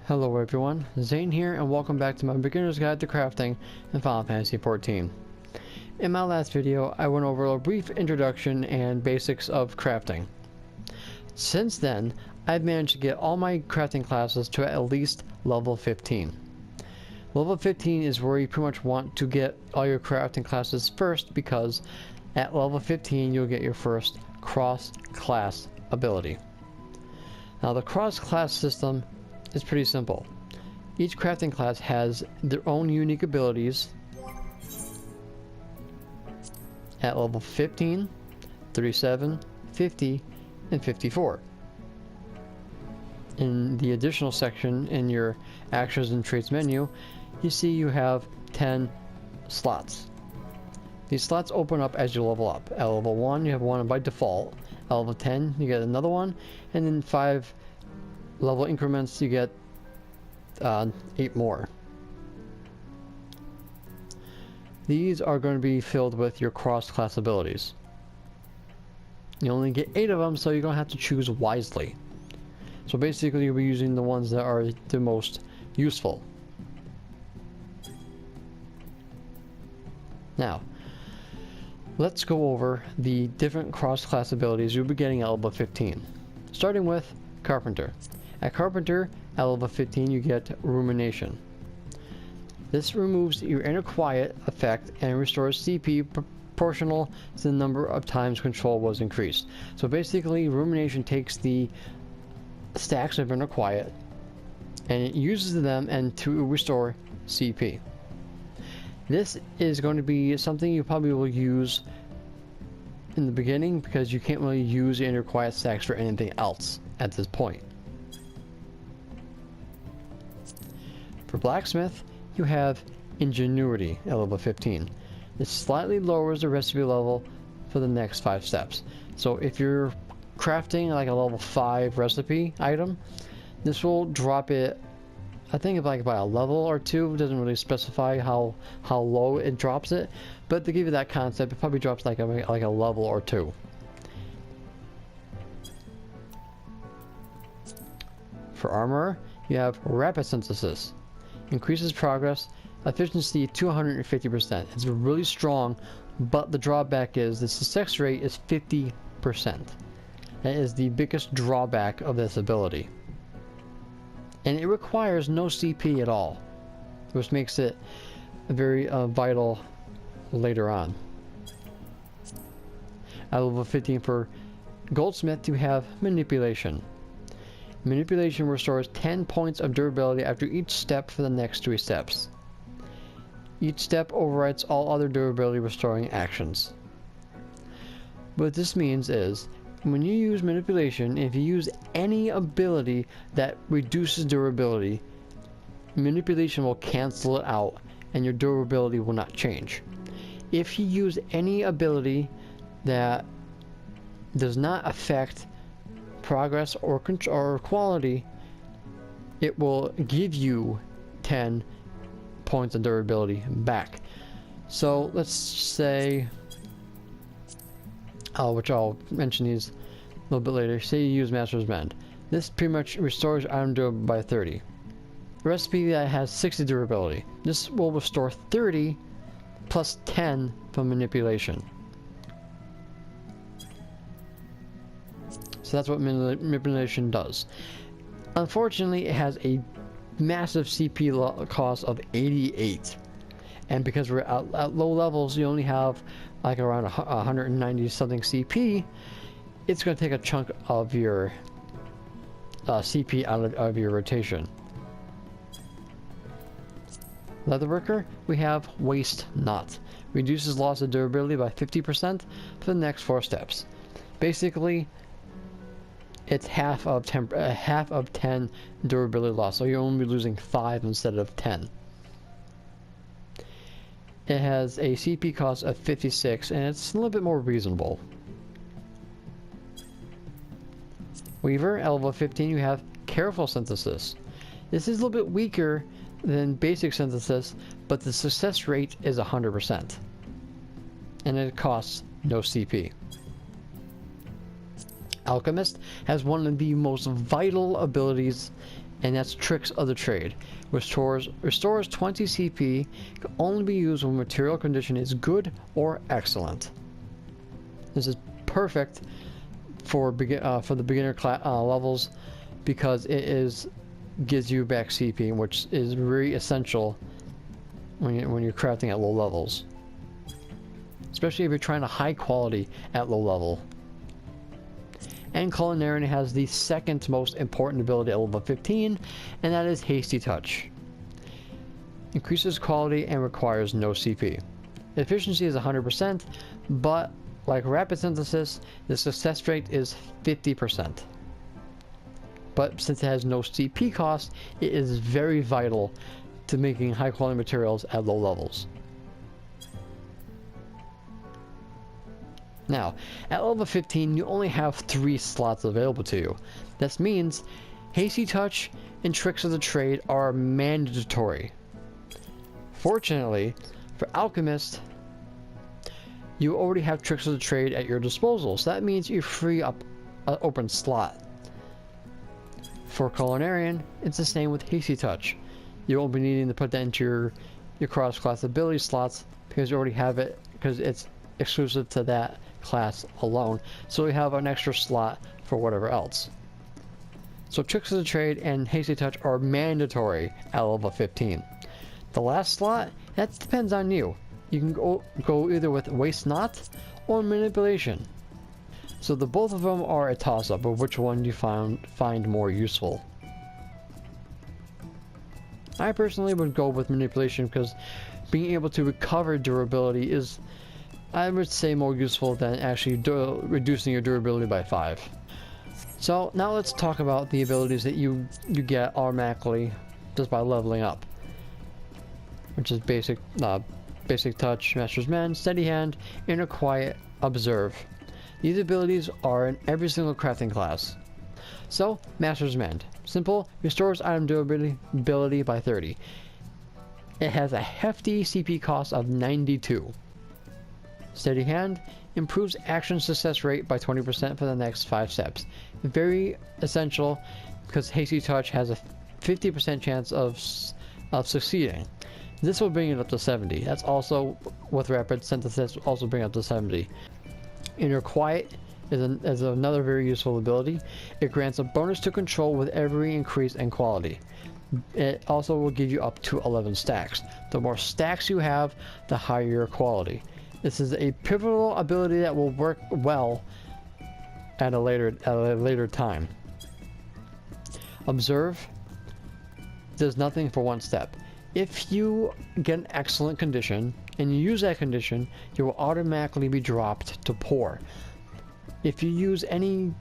Hello everyone, Zane here and welcome back to my beginner's guide to crafting in Final Fantasy XIV. In my last video, I went over a brief introduction and basics of crafting. Since then, I've managed to get all my crafting classes to at least level 15. Level 15 is where you pretty much want to get all your crafting classes first, because at level 15 you'll get your first cross-class ability. Now the cross-class system is pretty simple. Each crafting class has their own unique abilities at level 15, 37, 50, and 54. In the additional section in your actions and traits menu, you see you have 10 slots. These slots open up as you level up. At level 1 you have one by default. At level 10 you get another one, and in 5 level increments you get 8 more. These are going to be filled with your cross-class abilities. You only get 8 of them, so you're going to have to choose wisely. So basically you'll be using the ones that are the most useful. Now, let's go over the different cross-class abilities you'll be getting at level 15. Starting with Carpenter. At Carpenter, at level 15, you get Rumination. This removes your inner quiet effect and restores CP proportional to the number of times control was increased. So basically, Rumination takes the stacks of inner quiet and it uses them and to restore CP. This is going to be something you probably will use in the beginning, because you can't really use the inner quiet stacks for anything else at this point. For Blacksmith, you have Ingenuity at level 15. This slightly lowers the recipe level for the next 5 steps. So if you're crafting like a level 5 recipe item, this will drop it, I think, like by a level or 2. It doesn't really specify how low it drops it, but to give you that concept, it probably drops like a level or 2. For Armor, you have Rapid Synthesis. Increases progress efficiency to 150%. It's really strong, but the drawback is the success rate is 50%. That is the biggest drawback of this ability. And it requires no CP at all, which makes it very vital later on. At level 15 for Goldsmith, you have Manipulation. Manipulation restores 10 points of durability after each step for the next 3 steps. Each step overwrites all other durability restoring actions. What this means is, when you use Manipulation, if you use any ability that reduces durability, Manipulation will cancel it out and your durability will not change. If you use any ability that does not affect progress or quality, it will give you 10 points of durability back. So let's say, which I'll mention these a little bit later. Say you use Master's Mend. This pretty much restores item durability by 30. Recipe that has 60 durability. This will restore 30 plus 10 from Manipulation. So that's what Manipulation does. Unfortunately, it has a massive CP cost of 88. And because we're at low levels, you only have like around 190 something CP, it's going to take a chunk of your CP out of your rotation. Leatherworker, we have Waste Not. Reduces loss of durability by 50% for the next 4 steps. Basically, it's half of 10 durability loss, so you're only losing 5 instead of 10. It has a CP cost of 56, and it's a little bit more reasonable. Weaver, at level 15, you have Careful Synthesis. This is a little bit weaker than Basic Synthesis, but the success rate is 100%. And it costs no CP. Alchemist has one of the most vital abilities and that's Tricks of the Trade. Restores 20 CP, can only be used when material condition is good or excellent. This is perfect for the beginner levels because it gives you back CP, which is very essential when you're crafting at low levels, especially if you're trying to high quality at low level. And Culinarian has the second most important ability at level 15, and that is Hasty Touch. Increases quality and requires no CP. Efficiency is 100%, but like Rapid Synthesis, the success rate is 50%. But since it has no CP cost, it is very vital to making high quality materials at low levels. Now, at level 15, you only have 3 slots available to you. This means Hasty Touch and Tricks of the Trade are mandatory. Fortunately, for Alchemist, you already have Tricks of the Trade at your disposal, so that means you free up an open slot. For Culinarian, it's the same with Hasty Touch. You won't be needing to put that into your cross-class ability slots because you already have it, because it's exclusive to that class alone, so we have an extra slot for whatever else. So Tricks of the Trade and Hasty Touch are mandatory at level 15. The last slot, that depends on you. You can go either with Waste Not or Manipulation. So the both of them are a toss-up of which one you find more useful. I personally would go with Manipulation because being able to recover durability is, I would say, more useful than actually reducing your durability by 5. So now let's talk about the abilities that you get automatically just by leveling up, which is Basic Touch, Master's Mend, Steady Hand, Inner Quiet, Observe. These abilities are in every single crafting class. So, Master's Mend. Simple, restores item durability by 30. It has a hefty CP cost of 92. Steady Hand improves action success rate by 20% for the next 5 steps. Very essential because Hasty Touch has a 50% chance of succeeding. This will bring it up to 70. That's also with Rapid Synthesis, also bring it up to 70. Inner Quiet is another very useful ability. It grants a bonus to control with every increase in quality. It also will give you up to 11 stacks. The more stacks you have, the higher your quality. This is a pivotal ability that will work well at a later time. Observe does nothing for 1 step. If you get an excellent condition and you use that condition, you will automatically be dropped to poor. If you use any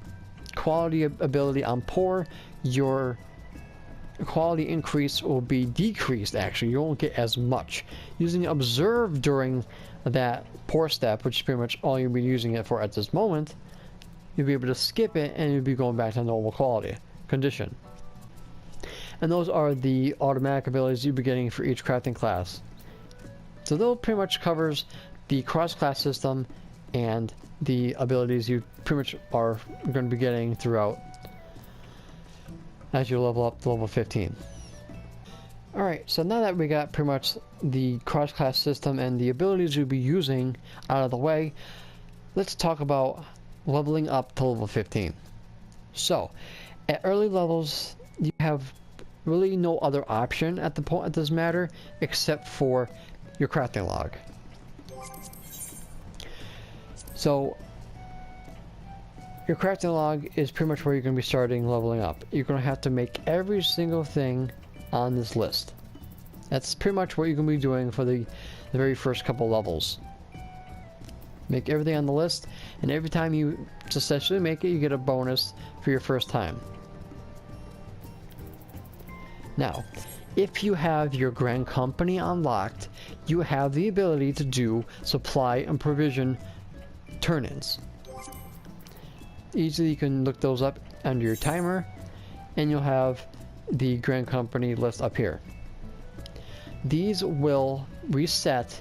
quality ability on poor, your quality increase will be decreased. Actually, you won't get as much. Using Observe during that poor step, which is pretty much all you'll be using it for at this moment, you'll be able to skip it and you'll be going back to normal quality condition. And those are the automatic abilities you'll be getting for each crafting class. So that pretty much covers the cross-class system and the abilities you pretty much are going to be getting throughout as you level up to level 15. Alright, so now that we got pretty much the cross-class system and the abilities you'll be using out of the way, let's talk about leveling up to level 15. So, at early levels, you have really no other option at this matter except for your crafting log. So your crafting log is pretty much where you're going to be starting leveling up. You're going to have to make every single thing on this list. That's pretty much what you're going to be doing for the very first couple levels. Make everything on the list, and every time you successfully make it, you get a bonus for your first time. Now, if you have your Grand Company unlocked, you have the ability to do supply and provision turn-ins. Easily you can look those up under your timer, and you'll have the Grand Company list up here. These will reset,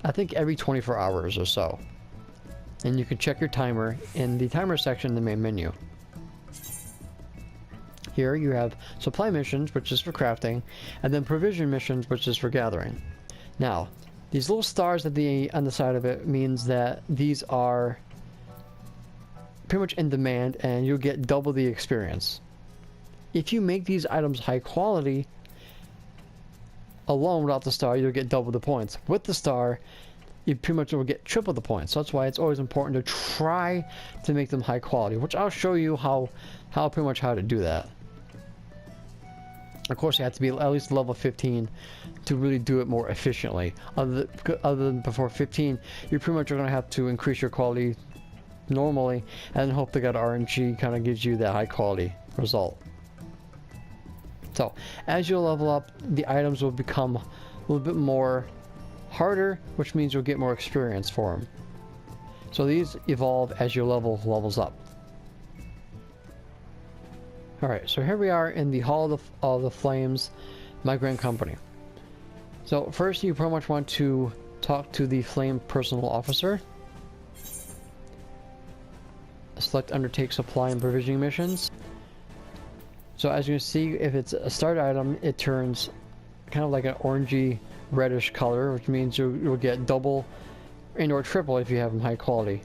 I think, every 24 hours or so. And you can check your timer in the timer section in the main menu. Here you have supply missions, which is for crafting, and then provision missions, which is for gathering. Now, these little stars at on the side of it means that these are pretty much in demand, and you'll get double the experience. If you make these items high quality, alone without the star, you'll get double the points. With the star, you pretty much will get triple the points. So that's why it's always important to try to make them high quality, which I'll show you how to do that. Of course, you have to be at least level 15 to really do it more efficiently. Other than before 15, you pretty much are going to have to increase your quality normally and hope that RNG kind of gives you that high quality result. So, as you level up, the items will become a little bit more harder, which means you'll get more experience for them. So these evolve as your levels up. Alright, so here we are in the Hall of the Flames, my grand company. So first you pretty much want to talk to the Flame Personal Officer. Select Undertake Supply and Provisioning Missions. So as you can see, if it's a start item, it turns kind of like an orangey reddish color, which means you'll get double and or triple if you have them high quality.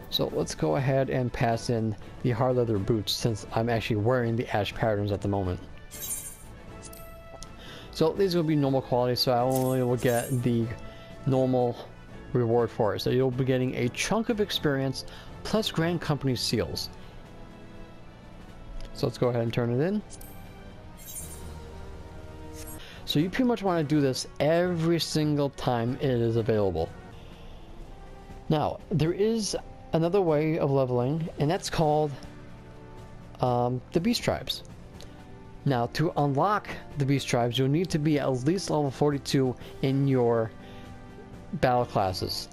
So let's go ahead and pass in the hard leather boots, since I'm actually wearing the ash patterns at the moment. So these will be normal quality, so I only will get the normal reward for it. So you'll be getting a chunk of experience plus Grand Company seals. So let's go ahead and turn it in. So you pretty much want to do this every single time it is available. Now, there is another way of leveling, and that's called the Beast Tribes. Now, to unlock the Beast Tribes, you'll need to be at least level 42 in your battle classes.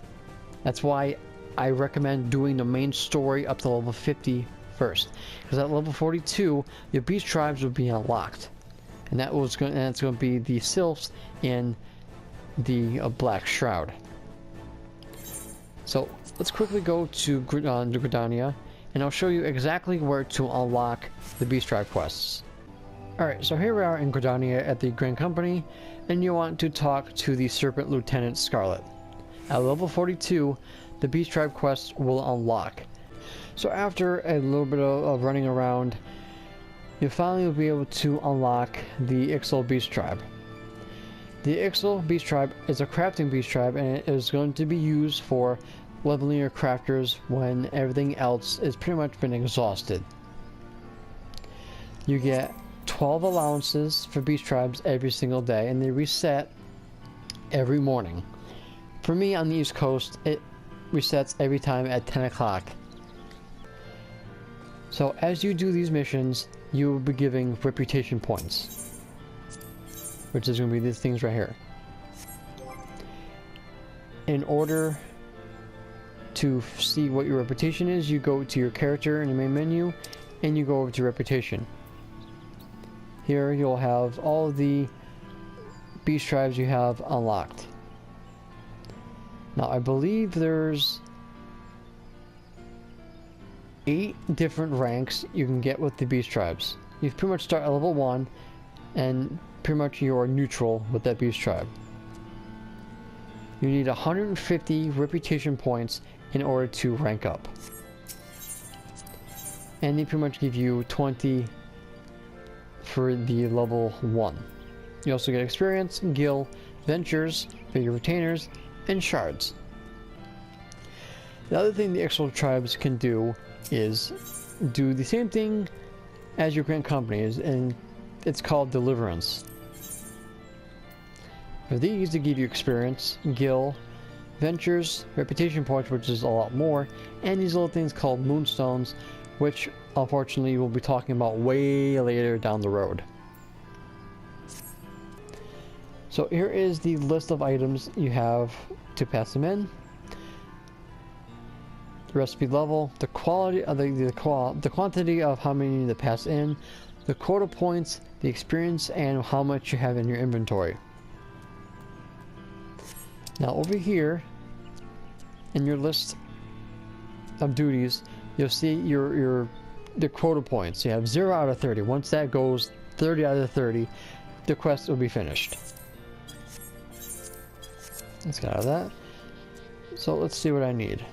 That's why I recommend doing the main story up to level 50 first, because at level 42 your Beast Tribes will be unlocked, and that's going to be the Sylphs and the Black Shroud. So let's quickly go to Gridania, and I'll show you exactly where to unlock the Beast Tribe quests. Alright, so here we are in Gridania at the Grand Company, and you want to talk to the Serpent Lieutenant Scarlet. At level 42, the Beast Tribe quests will unlock. So after a little bit of running around, you finally will be able to unlock the Ixal Beast Tribe. The Ixal Beast Tribe is a crafting Beast Tribe, and it is going to be used for leveling your crafters when everything else is pretty much been exhausted. You get 12 allowances for Beast Tribes every single day, and they reset every morning. For me on the East Coast, it resets every time at 10 o'clock. So as you do these missions, you will be giving reputation points, which is going to be these things right here. In order to see what your reputation is, you go to your character in the main menu, and you go over to reputation. Here you'll have all of the Beast Tribes you have unlocked. Now I believe there's 8 different ranks you can get with the Beast Tribes. You pretty much start at level 1, and pretty much you're neutral with that Beast Tribe. You need 150 reputation points in order to rank up. And they pretty much give you 20 for the level 1. You also get experience, gil, ventures, figure retainers, and shards. The other thing the Ixal tribes can do is do the same thing as your Grand Company, and it's called Deliverance. For these, they give you experience, gil, ventures, reputation points, which is a lot more, and these little things called moonstones, which unfortunately we'll be talking about way later down the road. So here is the list of items you have to pass them in. The recipe level, the quality of the quantity of how many to pass in, the quota points, the experience, and how much you have in your inventory. Now over here in your list of duties, you'll see your the quota points. You have 0 out of 30. Once that goes 30 out of 30, the quest will be finished. Let's get out of that. So let's see what I need.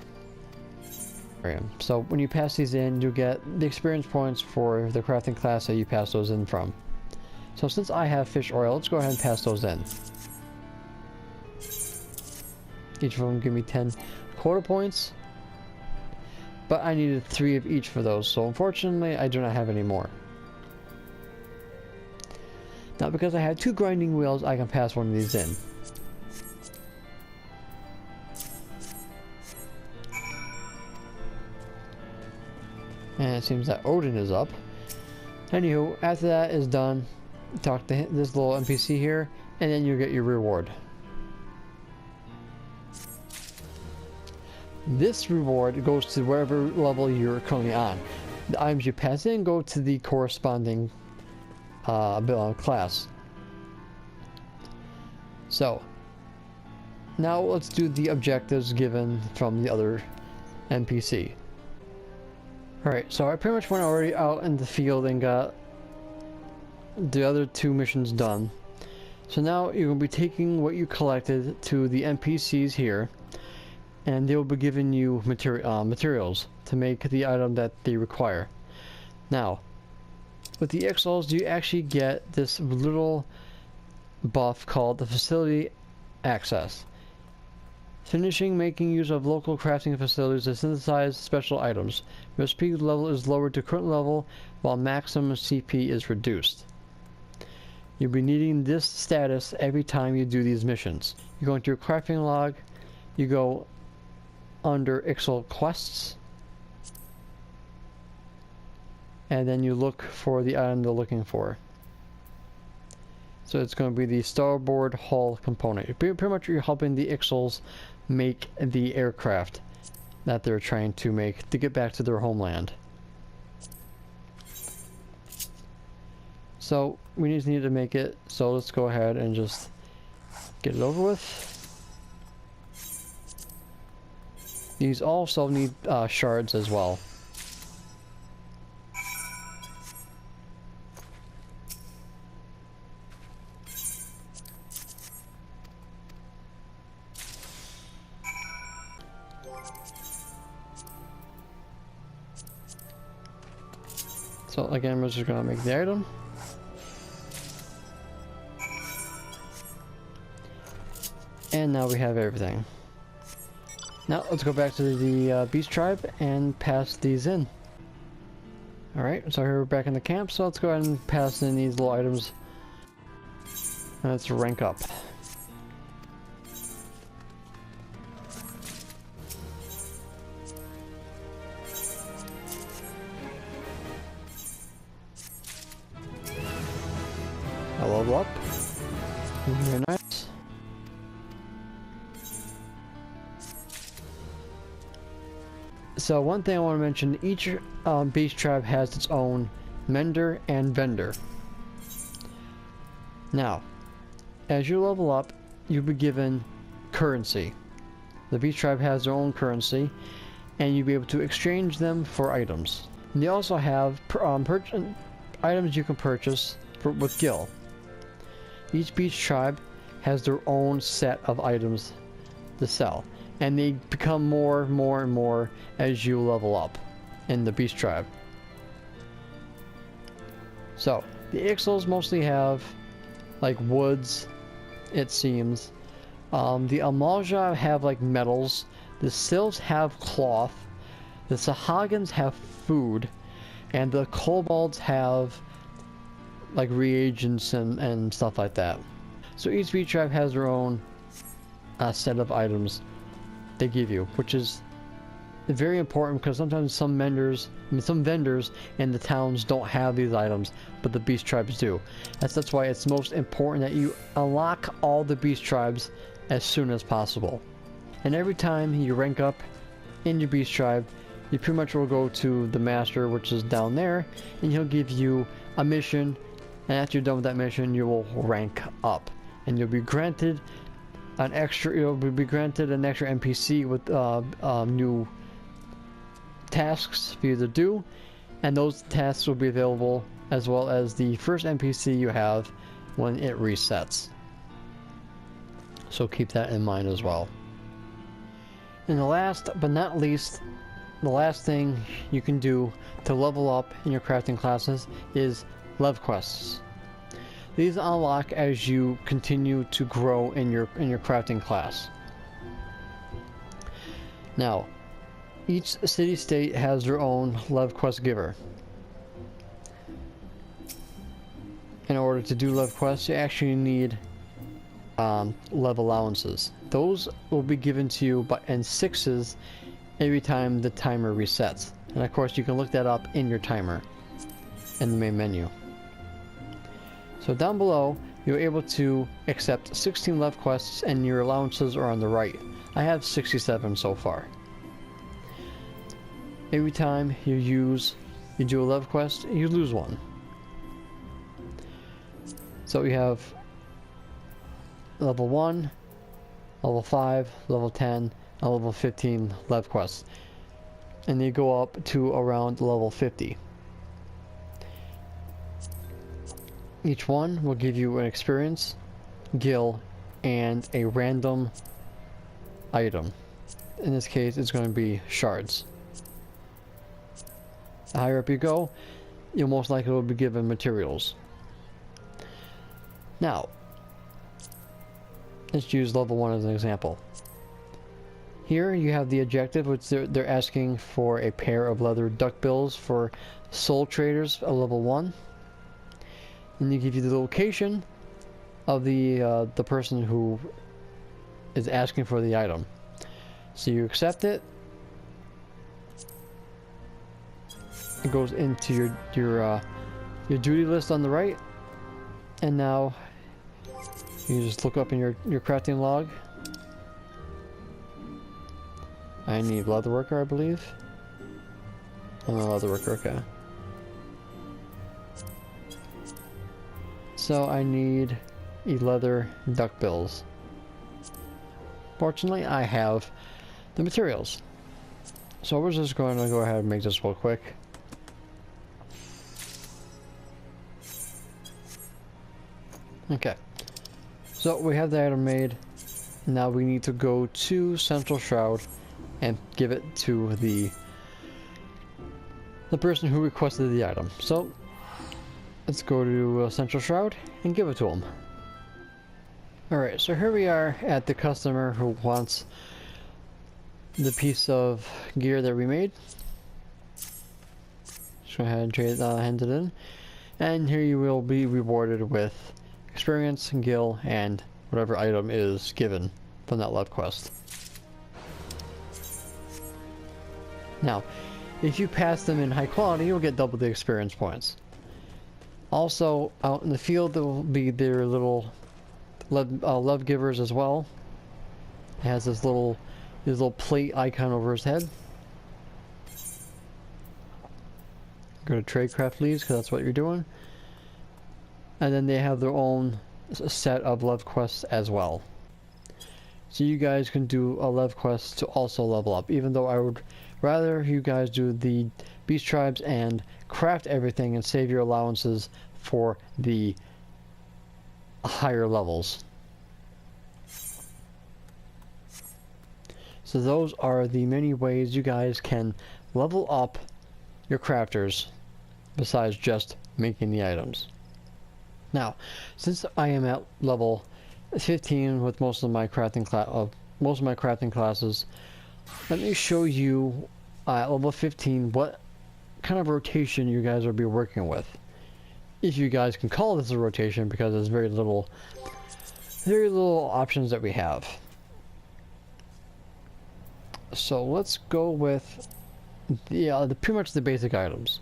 So when you pass these in, you get the experience points for the crafting class that you pass those in from. So since I have fish oil, let's go ahead and pass those in. Each of them give me 10 quota points. But I needed 3 of each for those, so unfortunately I do not have any more. Now because I have 2 grinding wheels, I can pass one of these in. And it seems that Odin is up. Anywho, after that is done, talk to this little NPC here, and then you get your reward. This reward goes to whatever level you're currently on. The items you pass in go to the corresponding class. So, now let's do the objectives given from the other NPC. Alright, so I pretty much went already out in the field and got the other 2 missions done. So now you're going to be taking what you collected to the NPCs here, and they will be giving you materials to make the item that they require. Now, with the Ixals, you actually get this little buff called the Facility Access. Finishing making use of local crafting facilities to synthesize special items. Your speed level is lowered to current level while maximum CP is reduced. You'll be needing this status every time you do these missions. You go into your crafting log, you go under Ixal quests, and then you look for the item they're looking for. So it's going to be the starboard hull component. Pretty much you're helping the Ixals make the aircraft that they're trying to make to get back to their homeland. So we just need to make it, so let's go ahead and just get it over with. These also need shards as well. So again, we're just gonna make the item. And now we have everything. Now let's go back to the beast tribe and pass these in. Alright, so here we're back in the camp, so let's go ahead and pass in these little items. And let's rank up. I level up. Very nice. So one thing I want to mention, each beast tribe has its own mender and vendor. Now, as you level up, you'll be given currency. The beast tribe has their own currency, and you'll be able to exchange them for items. And they also have items you can purchase with Gil. Each beast tribe has their own set of items to sell, and they become more and more as you level up in the beast tribe. So the Ixals mostly have like woods, it seems. The Amalja have like metals. The Sylphs have cloth. The Sahagins have food, and the Kobolds have like reagents and stuff like that. So each beast tribe has their own set of items they give you, which is very important because sometimes some vendors in the towns don't have these items, but the beast tribes do. That's why it's most important that you unlock all the beast tribes as soon as possible. And every time you rank up in your beast tribe, you pretty much will go to the master, which is down there, and he'll give you a mission, and after you're done with that mission, you will rank up, and you'll be granted an extra NPC with new tasks for you to do, And those tasks will be available as well as the first NPC you have when it resets. So keep that in mind as well. And the last but not least, the last thing you can do to level up in your crafting classes is Levequests. These unlock as you continue to grow in your crafting class. Now, each city-state has their own Levequest giver. In order to do Levequests, you actually need lev allowances. Those will be given to you in sixes every time the timer resets. And of course, you can look that up in your timer in the main menu. So down below, you're able to accept 16 Levequests, and your allowances are on the right. I have 67 so far. Every time you do a Levequest, you lose one. So you have level 1, level 5, level 10, and level 15 Levequests. And they go up to around level 50. Each one will give you an experience, gil, and a random item. In this case, it's going to be shards. The higher up you go, you'll most likely will be given materials. Now, let's use level 1 as an example. Here you have the objective, which they're asking for a pair of leather duckbills for soul traders at level 1. And they give you the location of the person who is asking for the item. So you accept it. It goes into your duty list on the right, and now you just look up in your crafting log. I need leatherworker, I believe. I'm a leatherworker, okay. So I need leather duckbills. Fortunately, I have the materials. So we're just going to go ahead and make this real quick. Okay. So we have the item made. Now we need to go to Central Shroud and give it to the person who requested the item. So let's go to Central Shroud and give it to him. Alright, so here we are at the customer who wants the piece of gear that we made. Just go ahead and hand it in. And here you will be rewarded with experience, gil, and whatever item is given from that Levequest. Now, if you pass them in high quality, you'll get double the experience points. Also, out in the field, there will be their little love givers as well. It has this little plate icon over his head. Go to Tradecraft Leads, because that's what you're doing. And then they have their own set of Levequests as well. So you guys can do a Levequest to also level up, even though I would rather you guys do the Beast Tribes and craft everything and save your allowances for the higher levels. So those are the many ways you guys can level up your crafters besides just making the items. Now, since I am at level 15 with most of my crafting classes, let me show you at level 15 what kind of rotation you guys will be working with. If you guys can call this a rotation, because there's very little options that we have. So let's go with pretty much the basic items.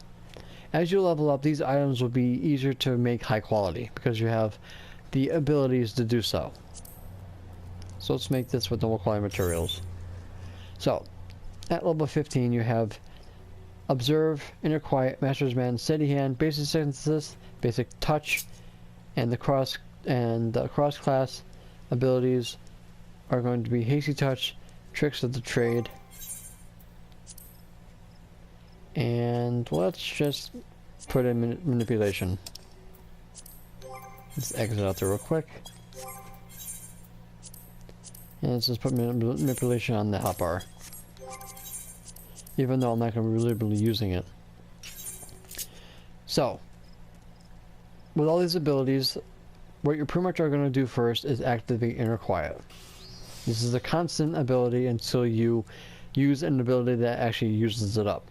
As you level up, these items will be easier to make high quality because you have the abilities to do so. So let's make this with normal quality materials. So at level 15 you have Observe, Inner Quiet, Master's Man, Steady Hand, Basic Synthesis, Basic Touch, and the cross class abilities are going to be Hasty Touch, Tricks of the Trade, and And let's just put in manipulation. Let's exit out there real quick. And let's just put manipulation on the hotbar. Even though I'm not going to really be using it. So, with all these abilities, what you pretty much are going to do first is activate Inner Quiet. This is a constant ability until you use an ability that actually uses it up.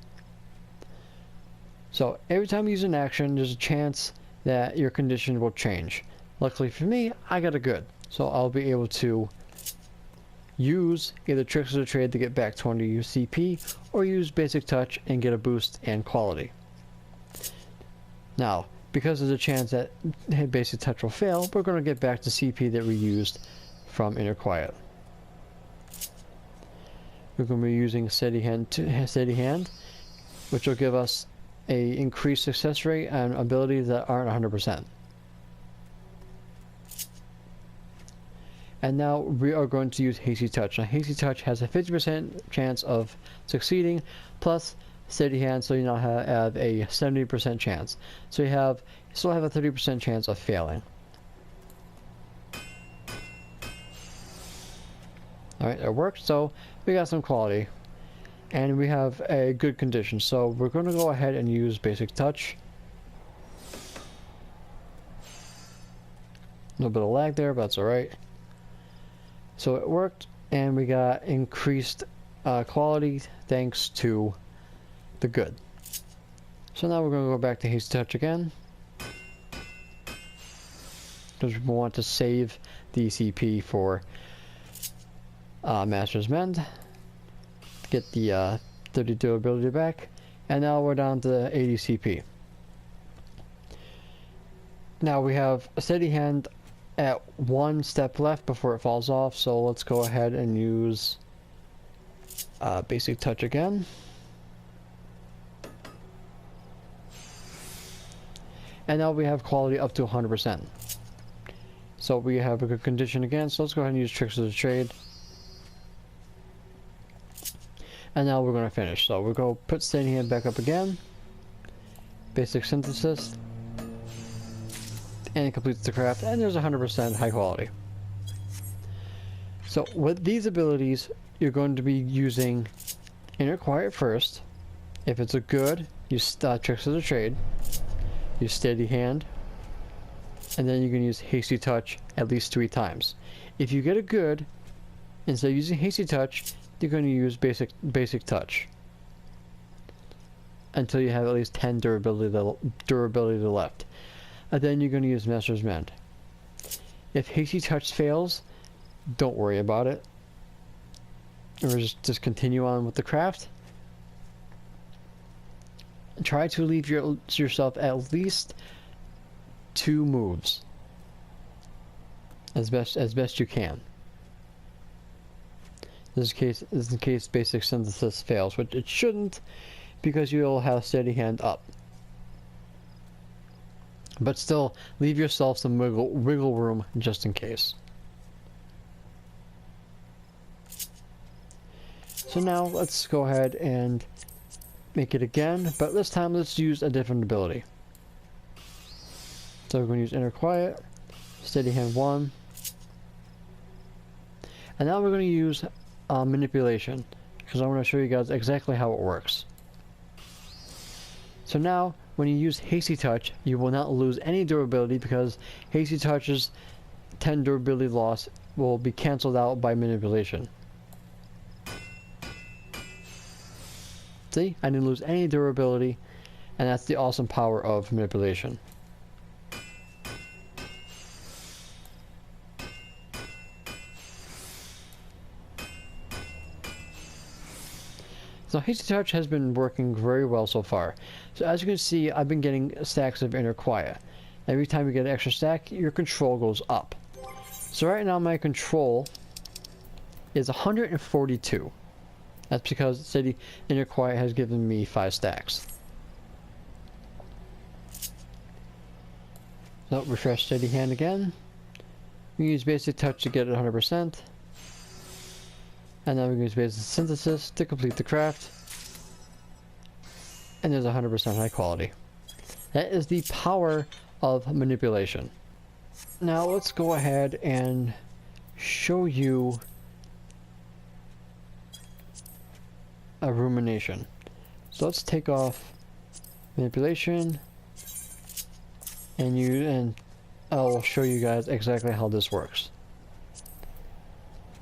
So every time you use an action, there's a chance that your condition will change. Luckily for me, I got a good. So I'll be able to use either Tricks of the Trade to get back 20 CP, or use Basic Touch and get a boost and quality. Now, because there's a chance that Basic Touch will fail, we're going to get back to CP that we used from Inner Quiet. We're going to be using Steady Hand, which will give us a increased success rate on abilities that aren't 100%. And now we are going to use Hasty Touch. Now Hasty Touch has a 50% chance of succeeding, plus Steady Hand, so you now have a 70% chance. So you still have a 30% chance of failing. Alright, that worked. So we got some quality. And we have a good condition. So we're going to go ahead and use Basic Touch. A little bit of lag there, but that's alright. So it worked, and we got increased quality thanks to the good. So now we're going to go back to Hasty Touch again, because we want to save the CP for Master's Mend. Get the 30 durability back, and now we're down to 80 CP. Now we have a Steady Hand at one step left before it falls off, so let's go ahead and use Basic Touch again. And now we have quality up to 100%. So we have a good condition again, so let's go ahead and use Tricks of the Trade. And now we're going to finish. So we'll go put Steady Hand back up again. Basic Synthesis. And it completes the craft, and there's 100% high quality. So with these abilities, you're going to be using Inner Quiet first. If it's a good, use Tricks of the Trade. Use Steady Hand. And then you can use Hasty Touch at least 3 times. If you get a good, instead of using Hasty Touch, you're going to use Basic Touch until you have at least 10 durability left. And then you're going to use Master's Mend. If Hasty Touch fails, don't worry about it. Or just continue on with the craft. Try to leave yourself at least 2 moves. As best you can. This is in case Basic Synthesis fails, which it shouldn't, because you'll have Steady Hand up. But still, leave yourself some wiggle room just in case. So now let's go ahead and make it again, but this time let's use a different ability. So we're going to use Inner Quiet, Steady Hand 1, and now we're going to use Manipulation, because I want to show you guys exactly how it works. So now, when you use Hasty Touch, you will not lose any durability, because Hasty Touch's 10 durability loss will be cancelled out by Manipulation. See? I didn't lose any durability, and that's the awesome power of Manipulation. So Hasty Touch has been working very well so far. So as you can see, I've been getting stacks of Inner Quiet. Every time you get an extra stack, your control goes up. So right now my control is 142. That's because Inner Quiet has given me 5 stacks. So refresh Steady Hand again. We use Basic Touch to get it 100%. And then we use Basic Synthesis to complete the craft. and there's 100% high quality. That is the power of manipulation. Now let's go ahead and show you a rumination. So let's take off manipulation, and I'll show you guys exactly how this works.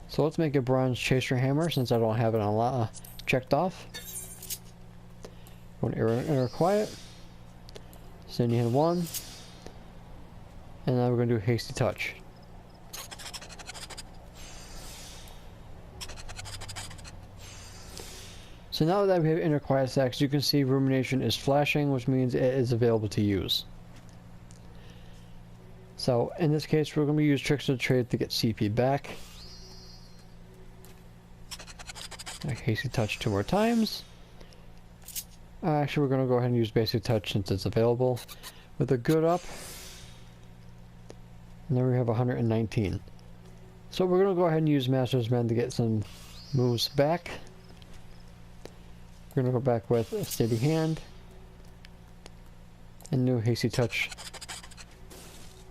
So let's make a bronze chaser hammer since I don't have it on checked off. Go to inner quiet, steady hand 1, and now we're going to do hasty touch. So now that we have inner quiet stacks, you can see rumination is flashing, which means it is available to use. So in this case, we're going to use Tricks of the Trade to get CP back. Hasty touch 2 more times. Actually, we're going to go ahead and use basic touch since it's available. With a good up, and then we have 119. So we're going to go ahead and use Master's Mend to get some moves back. We're going to go back with a steady hand and new hasty touch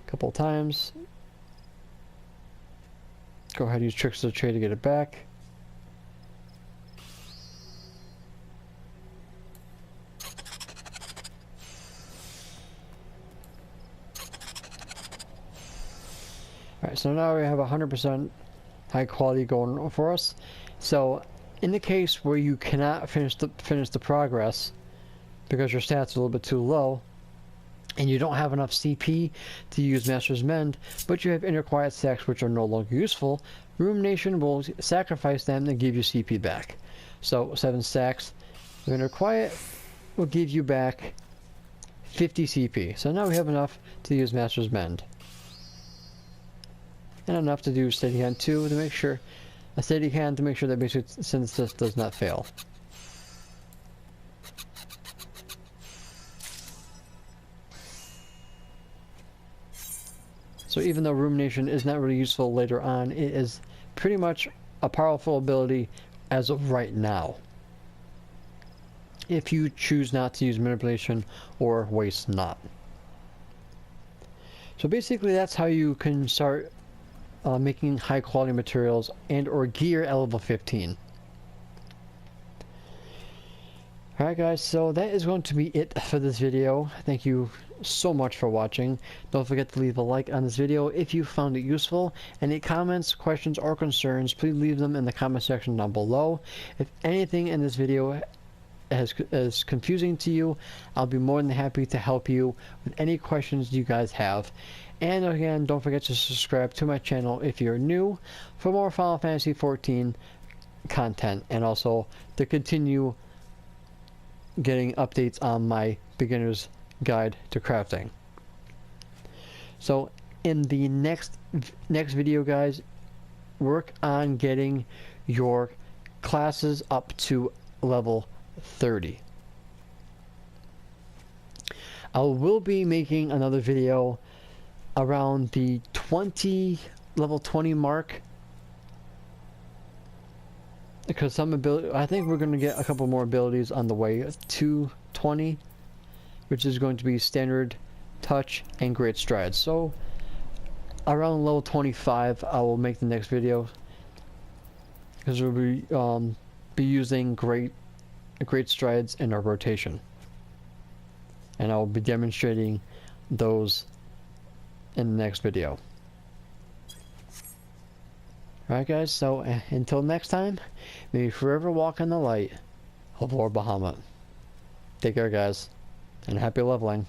a couple times. Go ahead and use Tricks of the Trade to get it back. Alright, so now we have 100% high quality going for us. So in the case where you cannot finish the progress because your stats are a little bit too low and you don't have enough CP to use Master's Mend, but you have inner quiet stacks which are no longer useful, Rumination will sacrifice them and give you CP back. So 7 stacks of inner quiet will give you back 50 CP. So now we have enough to use Master's Mend. And enough to do steady hand 2 to make sure a steady hand to make sure that basic synthesis does not fail. So even though rumination is not really useful later on, it is pretty much a powerful ability as of right now, if you choose not to use manipulation or waste not. So basically that's how you can start making high quality materials and or gear at level 15. Alright guys, so that is going to be it for this video. Thank you so much for watching. Don't forget to leave a like on this video if you found it useful. Any comments, questions, or concerns, please leave them in the comment section down below. If anything in this video is confusing to you, I'll be more than happy to help you with any questions you guys have. And again, don't forget to subscribe to my channel if you're new for more Final Fantasy XIV content, and also to continue getting updates on my beginner's guide to crafting. So in the next video guys, work on getting your classes up to level 30. I will be making another video around the level 20 mark, because some ability, I think we're going to get a couple more abilities on the way to 20, which is going to be standard touch and great strides. So around level 25 I will make the next video, because we'll be using great strides in our rotation, and I will be demonstrating those in the next video. Alright guys, so until next time, may you forever walk in the light of Lord Bahamut. Take care guys, and happy leveling.